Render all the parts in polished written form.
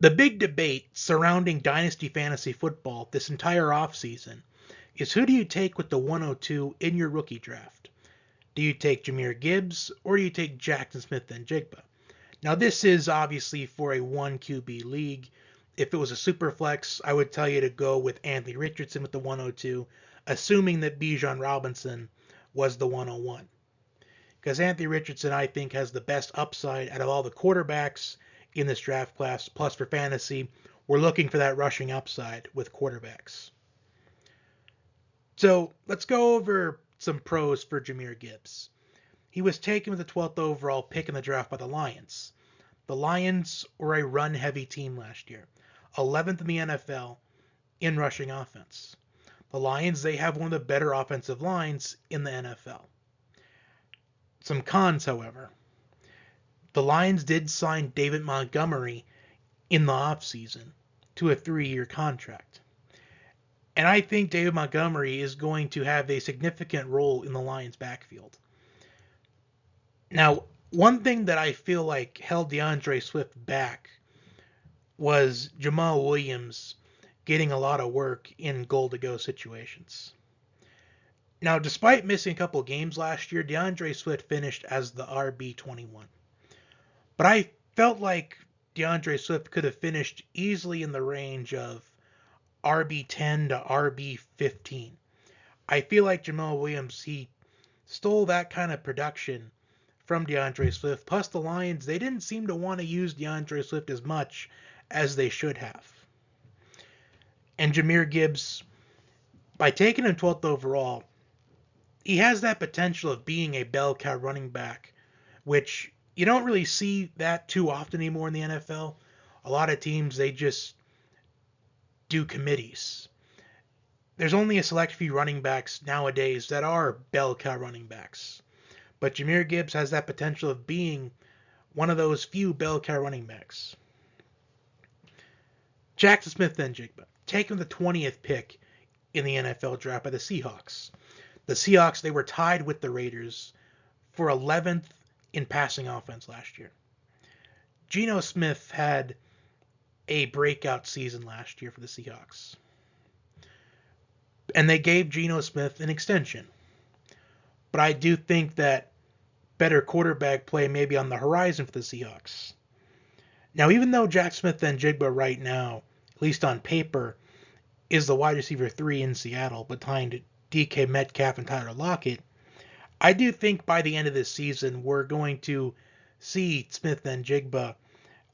The big debate surrounding Dynasty Fantasy Football this entire offseason is who do you take with the 102 in your rookie draft? Do you take Jahmyr Gibbs or do you take Jaxon-Smith Njigba? Now, this is obviously for a 1 QB league. If it was a super flex, I would tell you to go with Anthony Richardson with the 102, assuming that Bijan Robinson was the 101. Because Anthony Richardson, I think, has the best upside out of all the quarterbacks in this draft class. Plus, for fantasy, we're looking for that rushing upside with quarterbacks. So let's go over some pros for Jahmyr Gibbs. He was taken with the 12th overall pick in the draft by the Lions. The Lions were a run-heavy team last year, 11th in the NFL in rushing offense. The Lions, they have one of the better offensive lines in the NFL. Some cons, however. The Lions did sign David Montgomery in the offseason to a 3-year contract. And I think David Montgomery is going to have a significant role in the Lions' backfield. Now, one thing that I feel like held DeAndre Swift back was Jamaal Williams getting a lot of work in goal-to-go situations. Now, despite missing a couple games last year, DeAndre Swift finished as the RB21. But I felt like DeAndre Swift could have finished easily in the range of RB10 to RB15. I feel like Jamaal Williams, he stole that kind of production from DeAndre Swift. Plus, the Lions, they didn't seem to want to use DeAndre Swift as much as they should have. And Jahmyr Gibbs, by taking him 12th overall, he has that potential of being a bell cow running back, which you don't really see that too often anymore in the NFL. A lot of teams, they just do committees. There's only a select few running backs nowadays that are bell cow running backs. But Jahmyr Gibbs has that potential of being one of those few bell cow running backs. Jaxon-Smith Njigba, taken the 20th pick in the NFL draft by the Seahawks. The Seahawks, they were tied with the Raiders for 11th in passing offense last year. Geno Smith had a breakout season last year for the Seahawks. And they gave Geno Smith an extension. But I do think that better quarterback play may be on the horizon for the Seahawks. Now, even though Jaxon-Smith Njigba right now, at least on paper, is the wide receiver 3 in Seattle behind DK Metcalf and Tyler Lockett, I do think by the end of this season we're going to see Smith Njigba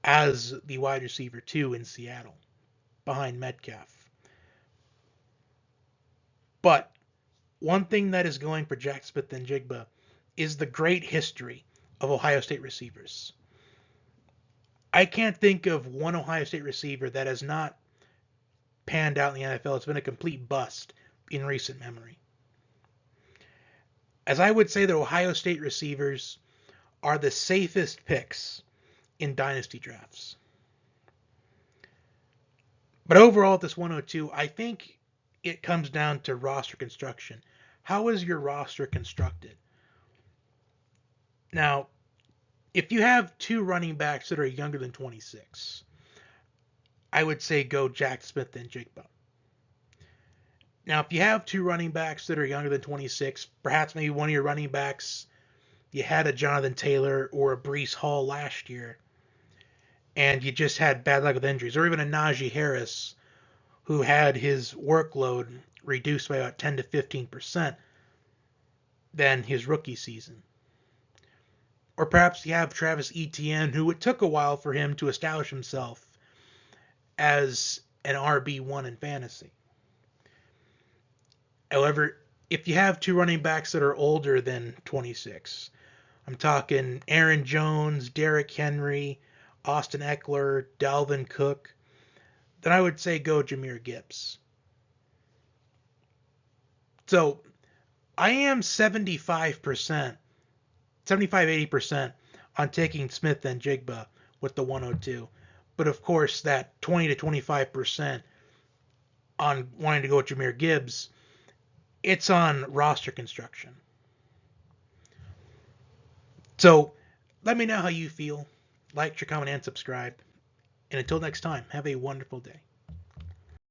as the wide receiver 2 in Seattle behind Metcalf. But one thing that is going for Jaxon-Smith Njigba is the great history of Ohio State receivers. I can't think of one Ohio State receiver that has not panned out in the NFL. It's been a complete bust in recent memory. As I would say, the Ohio State receivers are the safest picks in dynasty drafts. But overall, at this 102, I think it comes down to roster construction. How is your roster constructed? Now, if you have 2 running backs that are younger than 26, I would say go Jaxon-Smith Njigba. Now, if you have 2 running backs that are younger than 26, perhaps maybe one of your running backs, you had a Jonathan Taylor or a Breece Hall last year, and you just had bad luck with injuries, or even a Najee Harris who had his workload reduced by about 10 to 15% than his rookie season. Or perhaps you have Travis Etienne, who it took a while for him to establish himself as an RB1 in fantasy. However, if you have 2 running backs that are older than 26, I'm talking Aaron Jones, Derrick Henry, Austin Eckler, Dalvin Cook, then I would say go Jahmyr Gibbs. So I am 75-80% on taking Smith Njigba with the 102. But of course, that 20 to 25% on wanting to go with Jahmyr Gibbs, it's on roster construction. So let me know how you feel. Like, share, comment, and subscribe. And until next time, have a wonderful day.